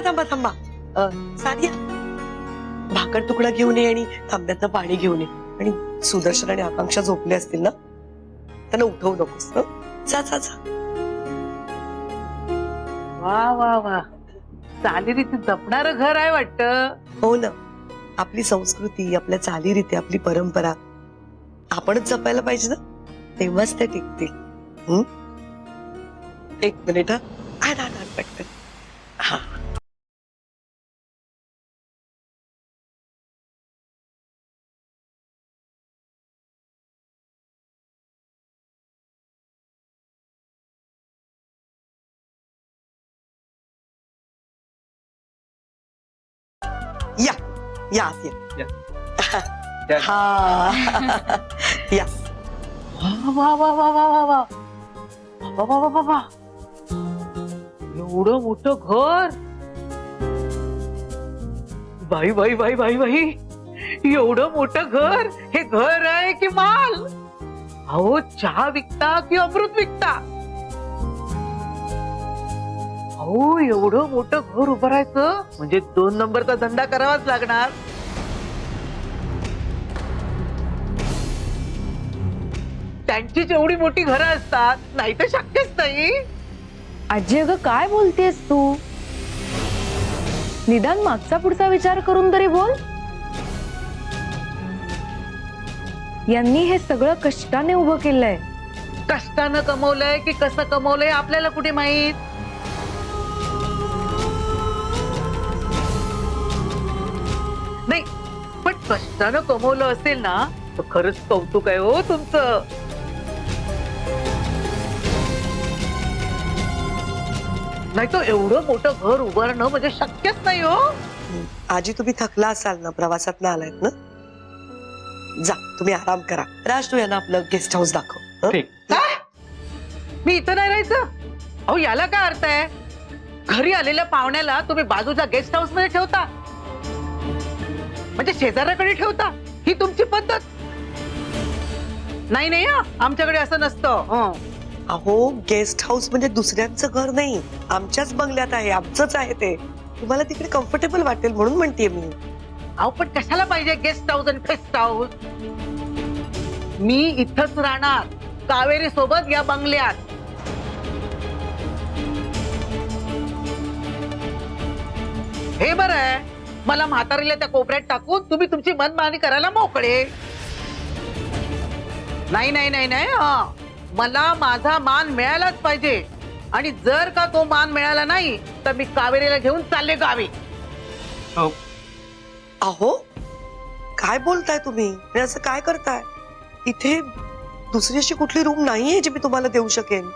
थांबा थांबा थांबा सानिया, भाकर तुकडा घेऊन ये आणि तांब्यातनं पाणी घेऊन ये. आणि सुदर्शन आणि आकांक्षा झोपले असतील ना, त्यांना उठवू नकोस. जा जा जा. वा वा वा, चालीरीती जपणारं घर आहे वाटतं. हो ना, आपली संस्कृती, आपल्या चालीरीती, आपली परंपरा आपणच जपायला पाहिजे ना, तेव्हाच त्या टिकतील. एक मिनिट. पटकन. हा. या या या. हा. या. वा वा वा वा वा वा वा वा वा वा, एवढं मोठं घर. बाई बाई बाई बाई बाई, एवढं मोठं घर. हे घर आहे की माल? अहो, चहा विकता की अमृत विकता? अहो, एवढं मोठं घर उभारायचं म्हणजे 2 नंबरचा धंदा करावाच लागणार. त्यांचीच एवढी मोठी घरं असतात, नाही तर शक्यच नाही. आजी, अगं काय बोलतेस तू? निदान मागचा पुढचा विचार करून तरी बोल. यांनी हे सगळं कष्टाने उभं केलंय. कष्टानं कमवलंय की कसं कमवलंय आपल्याला कुठे माहित? नाही, पण कष्टानं कमवलं असेल ना तर खरंच कौतुक आहे हो तुमचं. नाही तर एवढं मोठं घर उभारणं म्हणजे शक्यच नाही हो. आजी, तुम्ही थकला असाल ना, प्रवासात ना आलायत ना, जा तुम्ही आराम करा. राज, तू यांना आपलं गेस्ट हाऊस दाखव. काय? मी इथं नाही राहायचं? अहो, याला काय अर्थ आहे? घरी आलेल्या पाहुण्याला तुम्ही बाजूच्या गेस्ट हाऊस मध्ये ठेवता, म्हणजे शेजाऱ्याकडे ठेवता? ही तुमची पद्धत नाही. नाही, आमच्याकडे असं नसतं. अहो, गेस्ट हाऊस म्हणजे दुसऱ्यांचं घर नाही, आमच्याच बंगल्यात आहे, आमचंच आहे ते. तुम्हाला तिकडे कम्फर्टेबल वाटेल म्हणून म्हणतेय मी. अहो, पण कशाला पाहिजे गेस्ट हाऊस आणि फेस्ट हाऊस? मी इथंच राहणार, कावेरी सोबत या बंगल्यात. हे बरं आहे, मला म्हातारीला त्या कोपऱ्यात टाकून तुम्ही तुमची मनमानी करायला मोकळे. नाही नाही नाही नाही, मला माझा मान मिळालाच पाहिजे. आणि जर का तो मान मिळाला नाही तर मी कावेरीला घेऊन चालले गावी. अहो, काय बोलताय तुम्ही? आणि असं काय करताय? इथे दुसरी अशी कुठली रूम नाहीये जी मी तुम्हाला देऊ शकेन.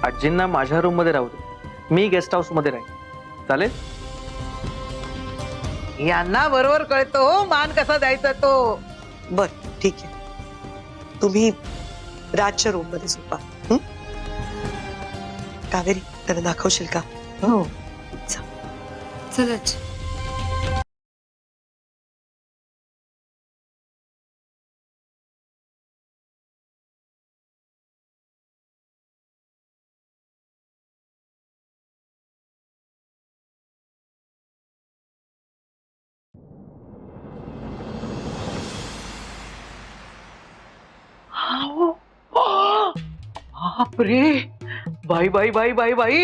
आजींना माझ्या रूम मध्ये राहू दे, मी गेस्ट हाऊस मध्ये राहीन. चालेल? यांना बरोबर कळतो हो मान कसा द्यायचा तो. बर, ठीक आहे, तुम्ही राजच्या रूम मध्ये झोपा. कावेरी, त्याला दाखवशील का? हो. चला. बापरे, बाई बाई बाई बाई बाई,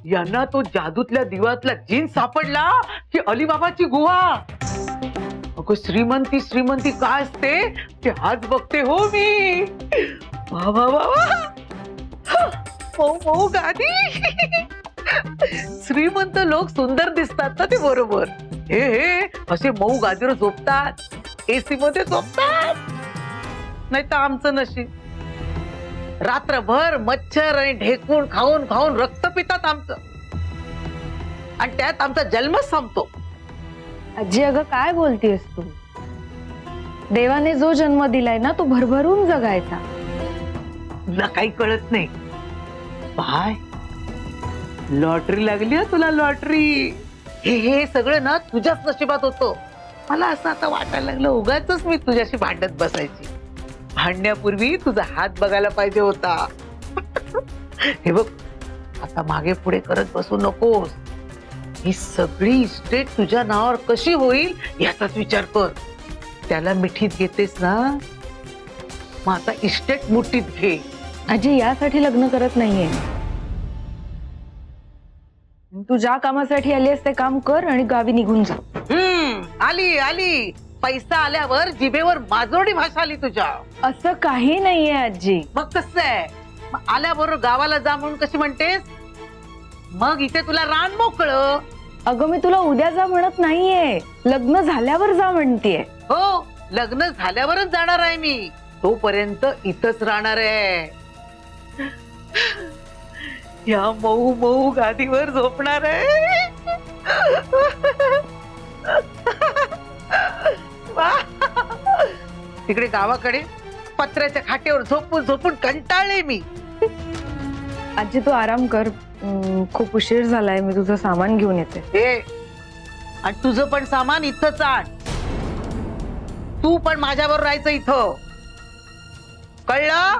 यांना तो जादूतल्या दिवातला जीन सापडला की अलीबाबाची गुहा. अगं, श्रीमंती श्रीमंती काय असते ते आज बघते हो मी. वा वा वा वा, मऊ मऊ गादी. श्रीमंत लोक सुंदर दिसतात ना, ते बरोबर. हे असे मऊ गादीवर झोपतात, एसी मध्ये झोपतात. नाही तर आमचं नशीब रात्रभर मच्छर आणि ढेकून खाऊन खाऊन रक्त पितात आमचं, आणि त्यात आमचा जन्मच संपतो. आजी, अगं काय बोलतेस तू? देवाने जो जन्म दिलाय ना, तो भरभरून जगायचा. तुला काही कळत नाही. बाय, लॉटरी लागली ना तुला, लॉटरी. हे सगळं ना तुझ्याच नशिबात होतं. मला असं आता वाटायला लागलं, उगाचच मी तुझ्याशी भांडत बसायची. भांडण्यापूर्वी तुझा हात बघायला पाहिजे होता. हे बघ, आता मागे पुढे करत बसू नकोस. ही सगळी इस्टेट तुझ्या नावावर कशी होईल याचाच विचार कर. त्याला मिठीत घेतेस ना, मग आता इस्टेट मुठीत घे. आजी यासाठी लग्न करत नाहीये. तू ज्या कामासाठी आली आहेस ते काम कर आणि गावी निघून जा. आली आली. पैसा आल्यावर जिभेवर माजोडी भाषा आली तुझ्या. असं काही नाहीये आजी. मग कसं आहे? मग आल्याबरोबर गावाला जा म्हणून कशी म्हणतेस? मग इथे तुला रान मोकळं. अगं मी तुला उद्या जा म्हणत नाहीये, लग्न झाल्यावर जा म्हणतेय. हो, लग्न झाल्यावरच जाणार आहे मी. तोपर्यंत इथंच राहणार आहे. या मऊ मऊ गादीवर झोपणार आहे. तिकडे गावाकडे पत्र्याच्या खाटेवर झोपून झोपून कंटाळले मी. आजी तू आराम कर, खूप उशीर झालाय. मी तुझं सामान घेऊन येते. ए, आणि तुझं पण सामान इथंच आण. तू पण माझ्यावर राहायचं इथं, कळलं?